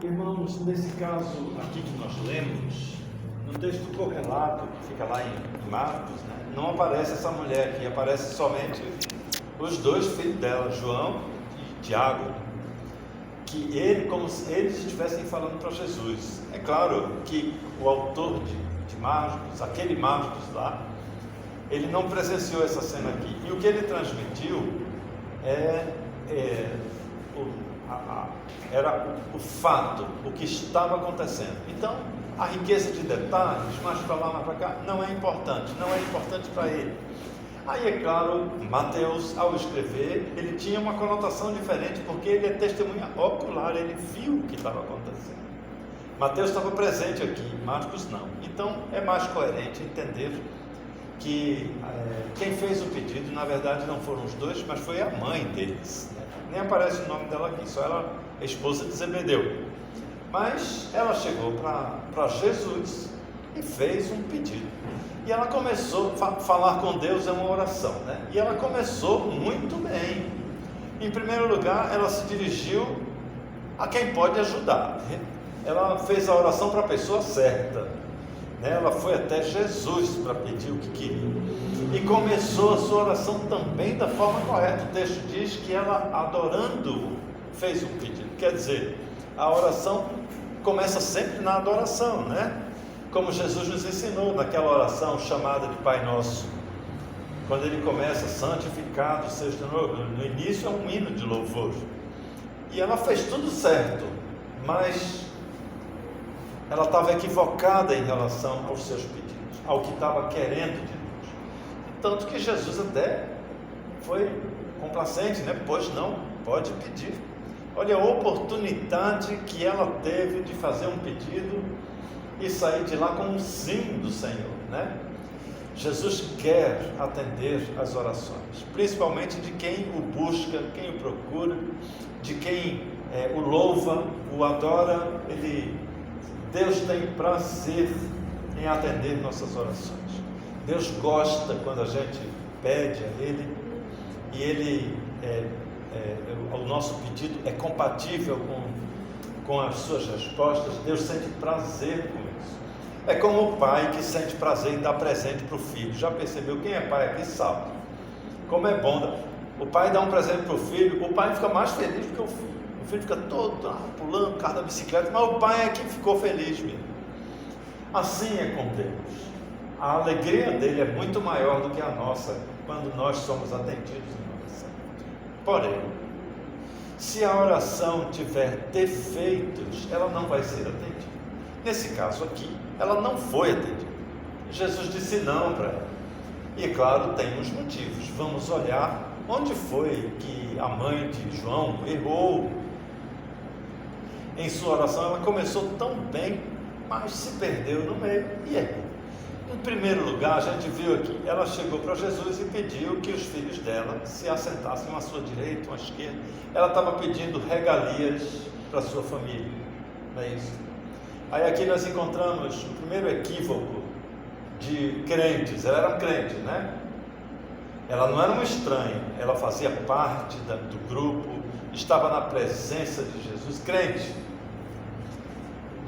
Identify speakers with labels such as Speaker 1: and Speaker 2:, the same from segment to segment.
Speaker 1: Irmãos, nesse caso aqui que nós lemos, no texto correlato, que fica lá em Marcos, não aparece essa mulher aqui, aparece somente os dois filhos dela, João e Tiago, que ele, como se eles estivessem falando para Jesus. É claro que o autor de Marcos, aquele Marcos lá, ele não presenciou essa cena aqui, e o que ele transmitiu era o fato, o que estava acontecendo. Então, a riqueza de detalhes, mais para lá, mais para cá, não é importante para ele. Aí, é claro, Mateus, ao escrever, ele tinha uma conotação diferente, porque ele é testemunha ocular, ele viu o que estava acontecendo. Mateus estava presente aqui, Marcos não. Então, é mais coerente entender que quem fez o pedido, na verdade, não foram os dois, mas foi a mãe deles. Nem aparece o nome dela aqui, só ela, a esposa de Zebedeu. Mas ela chegou para Jesus e fez um pedido. E ela começou a falar com Deus, é uma oração, E ela começou muito bem. Em primeiro lugar, ela se dirigiu a quem pode ajudar. Ela fez a oração para a pessoa certa. Ela foi até Jesus para pedir o que queria. E começou a sua oração também da forma correta. O texto diz que ela, adorando-o, fez um pedido. Quer dizer, a oração começa sempre na adoração, Como Jesus nos ensinou naquela oração chamada de Pai Nosso. Quando ele começa, santificado seja o teu nome, no início é um hino de louvor. E ela fez tudo certo, mas ela estava equivocada em relação aos seus pedidos, ao que estava querendo de Deus. Tanto que Jesus até foi complacente, Pois não, pode pedir. Olha a oportunidade que ela teve de fazer um pedido e sair de lá com um sim do Senhor, Jesus quer atender as orações, principalmente de quem o busca, quem o procura, de quem o louva, o adora. Deus tem prazer em atender nossas orações. Deus gosta quando a gente pede a Ele e o nosso pedido é compatível com as suas respostas. Deus sente prazer com isso. É como o pai que sente prazer em dar presente para o filho. Já percebeu? Quem é pai aqui sabe como é bom. O pai dá um presente para o filho, o pai fica mais feliz do que o filho. O filho fica todo pulando, carro da bicicleta, mas o pai é que ficou feliz mesmo. Assim é com Deus. A alegria dele é muito maior do que a nossa quando nós somos atendidos em oração. Porém, se a oração tiver defeitos, ela não vai ser atendida. Nesse caso aqui, ela não foi atendida. Jesus disse não para ela. E claro, tem uns motivos. Vamos olhar onde foi que a mãe de João errou. Em sua oração, ela começou tão bem, mas se perdeu no meio e errou. Em primeiro lugar, a gente viu aqui, ela chegou para Jesus e pediu que os filhos dela se assentassem à sua direita, à esquerda. Ela estava pedindo regalias para a sua família, não é isso? Aí aqui nós encontramos o primeiro equívoco de crentes. Ela era crente, Ela não era uma estranha, ela fazia parte do grupo, estava na presença de Jesus, crente.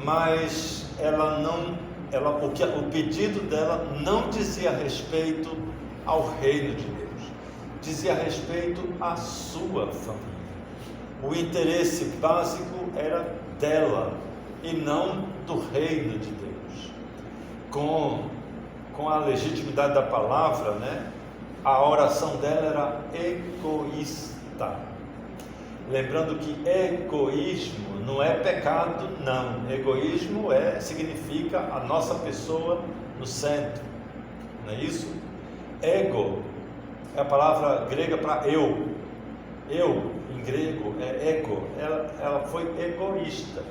Speaker 1: Mas o pedido dela não dizia respeito ao reino de Deus, dizia respeito à sua família. O interesse básico era dela e não do reino de Deus. Com a legitimidade da palavra, a oração dela era egoísta. Lembrando que egoísmo não é pecado, não. Egoísmo significa a nossa pessoa no centro, não é isso? Ego é a palavra grega para eu. Eu, em grego, é ego. Ela foi egoísta.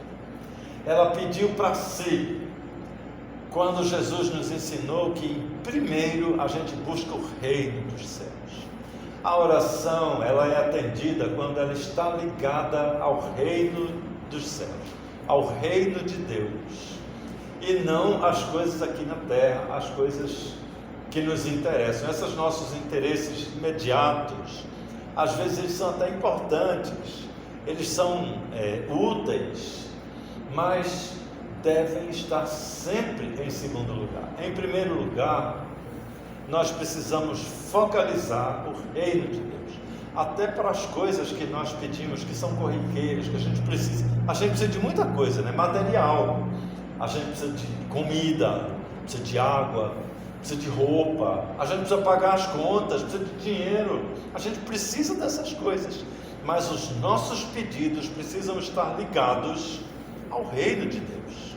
Speaker 1: Ela pediu para si. Quando Jesus nos ensinou que primeiro a gente busca o reino dos céus. A oração, ela é atendida quando ela está ligada ao reino dos céus, ao reino de Deus, e não às coisas aqui na terra, as coisas que nos interessam. Esses nossos interesses imediatos, às vezes eles são até importantes, eles são úteis, mas devem estar sempre em segundo lugar. Em primeiro lugar, nós precisamos focalizar o reino de Deus, até para as coisas que nós pedimos, que são corriqueiras, que a gente precisa de muita coisa, né? Material, a gente precisa de comida, precisa de água, precisa de roupa, a gente precisa pagar as contas, precisa de dinheiro, a gente precisa dessas coisas, mas os nossos pedidos precisam estar ligados ao reino de Deus.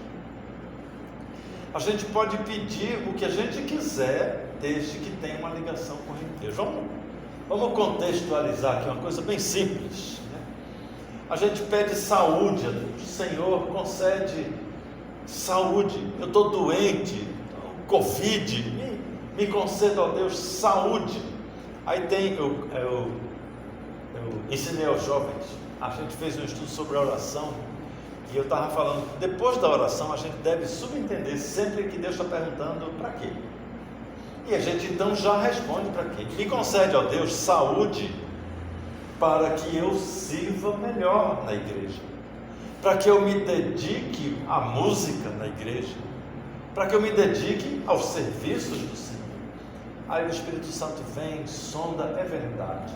Speaker 1: A gente pode pedir o que a gente quiser, desde que tenha uma ligação com o reino de Deus. Vamos contextualizar aqui uma coisa bem simples, né? A gente pede saúde a Deus. Senhor, concede saúde. Eu estou doente, Covid, me conceda, ó Deus, saúde. Aí tem, eu ensinei aos jovens, a gente fez um estudo sobre a oração, e eu estava falando, depois da oração a gente deve subentender sempre que Deus está perguntando para quê. E a gente então já responde para quê? Me concede, ó Deus, saúde para que eu sirva melhor na igreja, para que eu me dedique à música na igreja, para que eu me dedique aos serviços do Senhor. Aí o Espírito Santo vem, sonda, é verdade,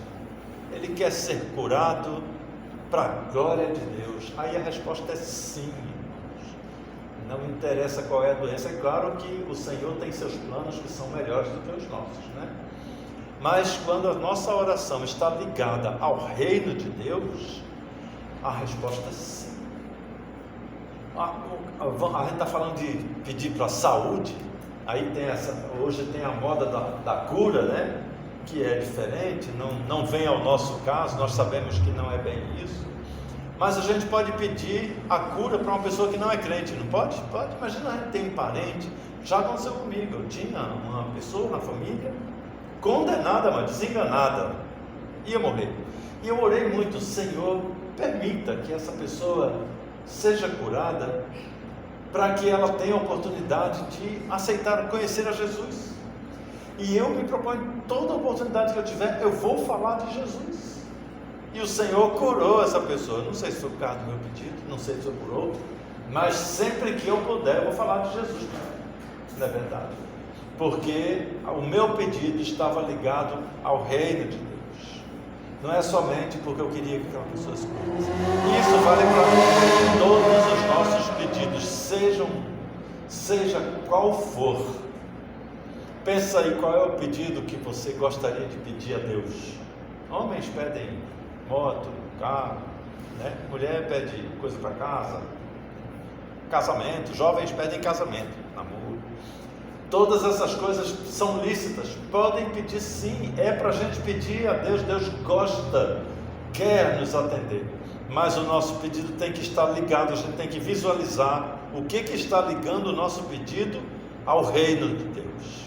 Speaker 1: ele quer ser curado para a glória de Deus. Aí a resposta é sim, irmãos. Não interessa qual é a doença. É claro que o Senhor tem seus planos que são melhores do que os nossos, né? Mas quando a nossa oração está ligada ao reino de Deus, a resposta é sim. A gente está falando de pedir para a saúde. Aí tem hoje tem a moda da cura, né? Que é diferente, não vem ao nosso caso, nós sabemos que não é bem isso, mas a gente pode pedir a cura para uma pessoa que não é crente, não pode? Pode. Imagina, a gente tem um parente, já aconteceu comigo, eu tinha uma pessoa na família, condenada, mas desenganada, ia morrer, e eu orei muito, Senhor, permita que essa pessoa seja curada, para que ela tenha a oportunidade de aceitar, conhecer a Jesus. E eu me proponho, toda oportunidade que eu tiver, eu vou falar de Jesus. E o Senhor curou essa pessoa. Não sei se foi por causa do meu pedido, não sei se foi por outro, mas sempre que eu puder, eu vou falar de Jesus. Não é verdade? Porque o meu pedido estava ligado ao reino de Deus. Não é somente porque eu queria que aquela pessoa se curasse. Isso vale para todos os nossos pedidos, seja qual for. Pensa aí qual é o pedido que você gostaria de pedir a Deus. Homens pedem moto, carro, né? Mulher pede coisa para casa, casamento, jovens pedem casamento, namoro. Todas essas coisas são lícitas, podem pedir sim, é para a gente pedir a Deus, Deus gosta, quer nos atender, mas o nosso pedido tem que estar ligado, a gente tem que visualizar o que está ligando o nosso pedido ao reino de Deus.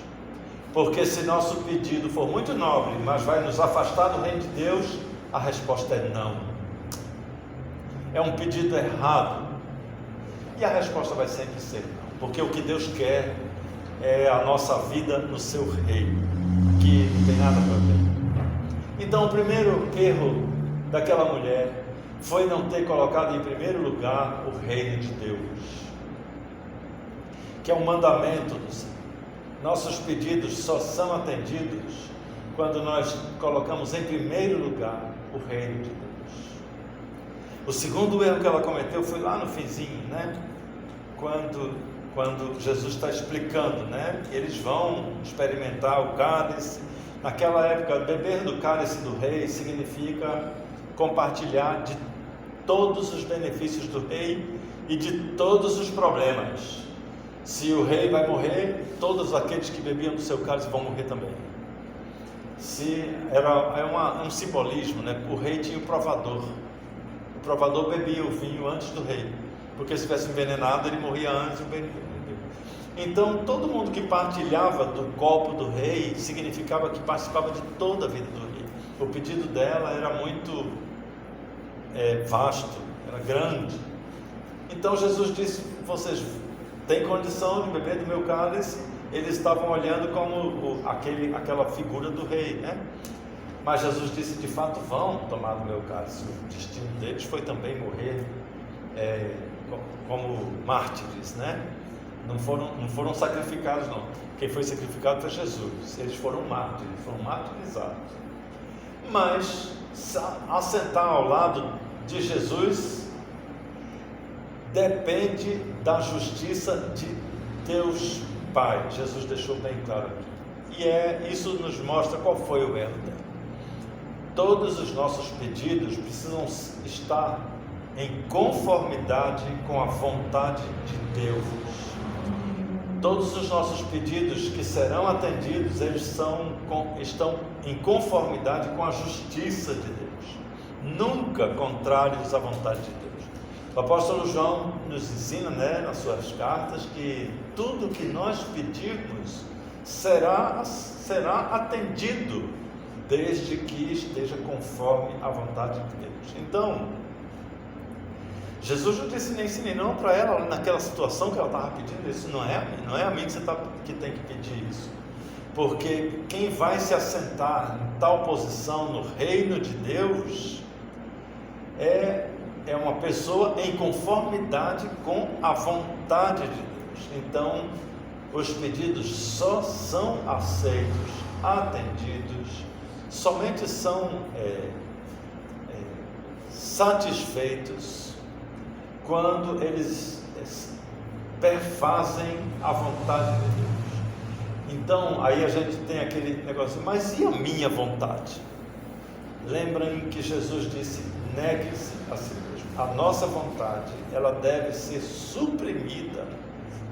Speaker 1: Porque se nosso pedido for muito nobre, mas vai nos afastar do reino de Deus, a resposta é não. É um pedido errado. E a resposta vai sempre ser não. Porque o que Deus quer é a nossa vida no seu reino, que não tem nada para ver. Então o primeiro erro daquela mulher foi não ter colocado em primeiro lugar o reino de Deus, que é um mandamento do Senhor. Nossos pedidos só são atendidos quando nós colocamos em primeiro lugar o reino de Deus. O segundo erro que ela cometeu foi lá no finzinho, né? Quando Jesus está explicando, né? Eles vão experimentar o cálice. Naquela época, beber do cálice do rei significa compartilhar de todos os benefícios do rei e de todos os problemas. Se o rei vai morrer, todos aqueles que bebiam do seu cálice vão morrer também. Um simbolismo, né? O rei tinha o provador bebia o vinho antes do rei, porque se tivesse envenenado, ele morria antes do rei. Então, todo mundo que partilhava do copo do rei, significava que participava de toda a vida do rei. O pedido dela era muito vasto, era grande. Então, Jesus disse, vocês têm condição de beber do meu cálice? Eles estavam olhando como aquela figura do rei, né? Mas Jesus disse, de fato vão tomar do meu cálice. O destino deles foi também morrer como mártires, né? Não foram sacrificados, não. Quem foi sacrificado foi Jesus. Eles foram mártires, foram martirizados. Mas assentar ao lado de Jesus depende da justiça de Deus Pai. Jesus deixou bem claro aqui. E isso nos mostra qual foi o erro dela. Todos os nossos pedidos precisam estar em conformidade com a vontade de Deus. Todos os nossos pedidos que serão atendidos, eles estão em conformidade com a justiça de Deus, nunca contrários à vontade de Deus. O apóstolo João nos ensina, nas suas cartas, que tudo que nós pedirmos será atendido, desde que esteja conforme a vontade de Deus. Então, Jesus não disse nem sim nem não para ela, naquela situação que ela estava pedindo. Isso não é a mim que tem que pedir isso, porque quem vai se assentar em tal posição no reino de Deus é uma pessoa em conformidade com a vontade de Deus. Então, os pedidos só são aceitos, atendidos, somente são satisfeitos quando eles perfazem a vontade de Deus. Então, aí a gente tem aquele negócio, mas e a minha vontade? Lembrem que Jesus disse, negue-se a si mesmo. A nossa vontade, ela deve ser suprimida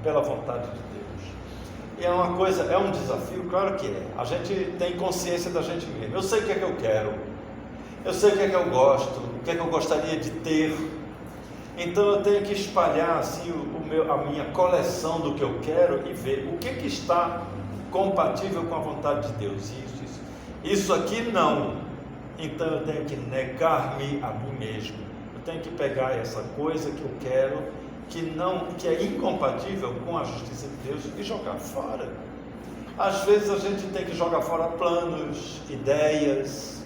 Speaker 1: pela vontade de Deus. E é um desafio, claro que é. A gente tem consciência da gente mesmo. Eu sei o que é que eu quero, eu sei o que é que eu gosto, o que é que eu gostaria de ter. Então eu tenho que espalhar assim a minha coleção do que eu quero e ver o que está compatível com a vontade de Deus. Isso aqui não. Então eu tenho que negar-me a mim mesmo. Eu tenho que pegar essa coisa que eu quero, que é incompatível com a justiça de Deus, e jogar fora. Às vezes a gente tem que jogar fora planos, ideias,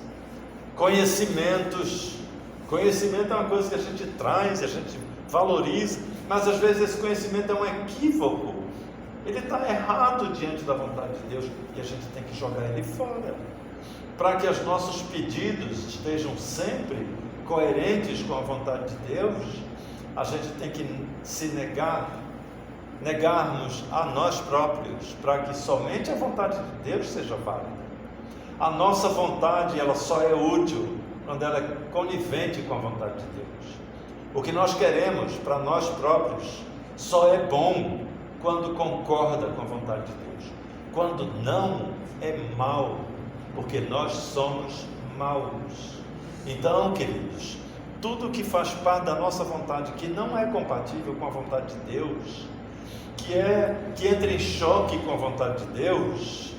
Speaker 1: conhecimentos. Conhecimento é uma coisa que a gente traz, a gente valoriza, mas às vezes esse conhecimento é um equívoco. Ele está errado diante da vontade de Deus e a gente tem que jogar ele fora, para que os nossos pedidos estejam sempre coerentes com a vontade de Deus. A gente tem que se negarmos a nós próprios, para que somente a vontade de Deus seja válida. A nossa vontade, ela só é útil quando ela é conivente com a vontade de Deus. O que nós queremos para nós próprios só é bom quando concorda com a vontade de Deus. Quando não, é mal, porque nós somos maus. Então, queridos, tudo que faz parte da nossa vontade, que não é compatível com a vontade de Deus, que entra em choque com a vontade de Deus,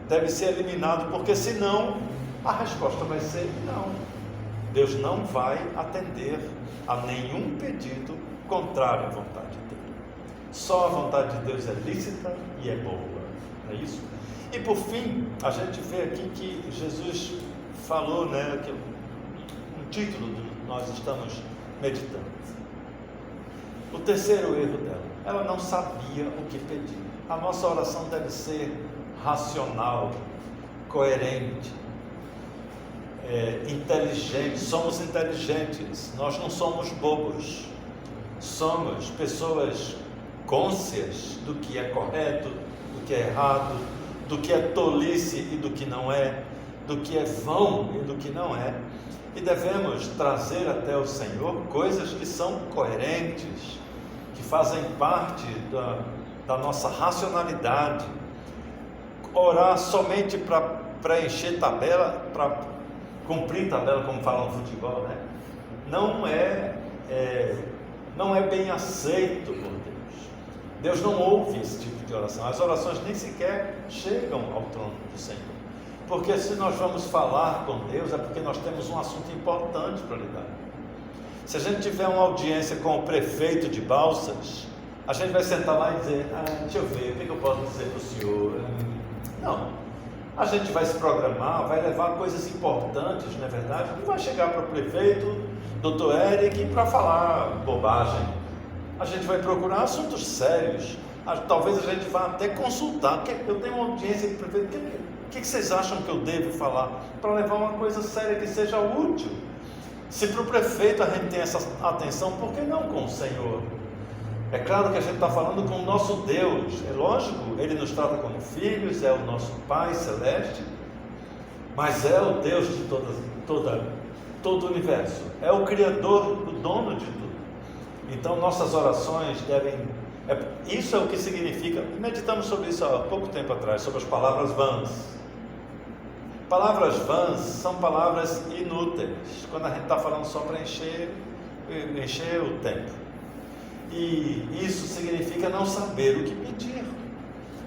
Speaker 1: deve ser eliminado, porque senão a resposta vai ser não. Deus não vai atender a nenhum pedido contrário à vontade dele. Só a vontade de Deus é lícita e é boa, não é isso? E por fim, a gente vê aqui que Jesus falou, que o título do que nós estamos meditando. O terceiro erro dela, ela não sabia o que pedir. A nossa oração deve ser racional, coerente, inteligente. Somos inteligentes, nós não somos bobos, somos pessoas cônscias do que é correto, do que é errado, do que é tolice e do que não é, do que é vão e do que não é, e devemos trazer até o Senhor coisas que são coerentes, que fazem parte da nossa racionalidade. Orar somente para preencher tabela, para cumprir tabela, como falam no futebol, não é bem aceito por Deus. Deus não ouve esse tipo de oração. As orações nem sequer chegam ao trono do Senhor, porque se nós vamos falar com Deus, é porque nós temos um assunto importante para lidar. Se a gente tiver uma audiência com o prefeito de Balsas, a gente vai sentar lá e dizer, deixa eu ver, o que eu posso dizer para o senhor? Não, a gente vai se programar, vai levar coisas importantes, não é verdade? Não vai chegar para o prefeito Dr. Eric para falar bobagem. A gente vai procurar assuntos sérios. Talvez a gente vá até consultar. Eu tenho uma audiência que prefeito. O que vocês acham que eu devo falar? Para levar uma coisa séria que seja útil. Se para o prefeito a gente tem essa atenção, por que não com o Senhor? É claro que a gente está falando com o nosso Deus. É lógico, Ele nos trata como filhos, é o nosso Pai Celeste, mas é o Deus de todo o universo. É o Criador, o dono de tudo. Então nossas orações devem... isso é o que significa... Meditamos sobre isso há pouco tempo atrás, sobre as palavras vãs. Palavras vãs são palavras inúteis, quando a gente está falando só para encher o tempo. E isso significa não saber o que pedir.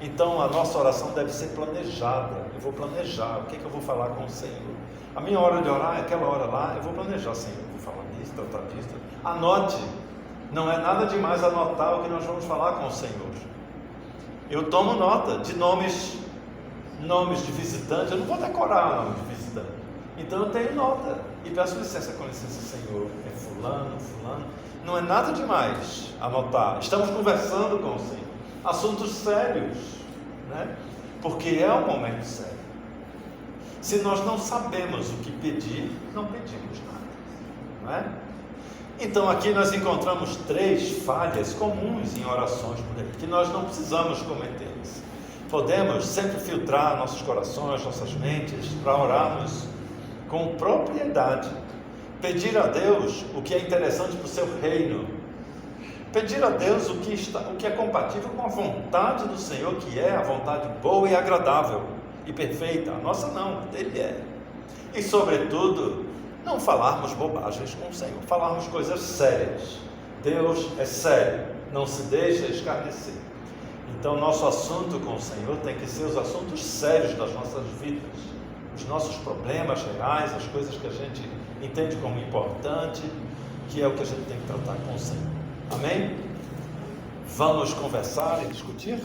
Speaker 1: Então a nossa oração deve ser planejada. Eu vou planejar, o que eu vou falar com o Senhor. A minha hora de orar é aquela hora lá, eu vou planejar, Senhor, eu vou falar disso, tratar disso. Anote, não é nada demais anotar o que nós vamos falar com o Senhor. Eu tomo nota de nomes de visitante, eu não vou decorar nome de visitante. Então eu tenho nota e peço licença, com licença, Senhor, é fulano. Não é nada demais anotar. Estamos conversando com o Senhor, assuntos sérios, né? Porque é um momento sério. Se nós não sabemos o que pedir, não pedimos nada, não é? Então aqui nós encontramos 3 falhas comuns em orações por ele, que nós não precisamos cometê-las. Podemos sempre filtrar nossos corações, nossas mentes, para orarmos com propriedade. Pedir a Deus o que é interessante para o seu reino. Pedir a Deus o que é compatível com a vontade do Senhor, que é a vontade boa e agradável e perfeita. A nossa não, a dele é. E sobretudo, não falarmos bobagens com o Senhor, falarmos coisas sérias. Deus é sério, não se deixa escarnecer. Então nosso assunto com o Senhor tem que ser os assuntos sérios das nossas vidas, os nossos problemas reais, as coisas que a gente entende como importante, que é o que a gente tem que tratar com o Senhor. Amém? Vamos conversar e discutir?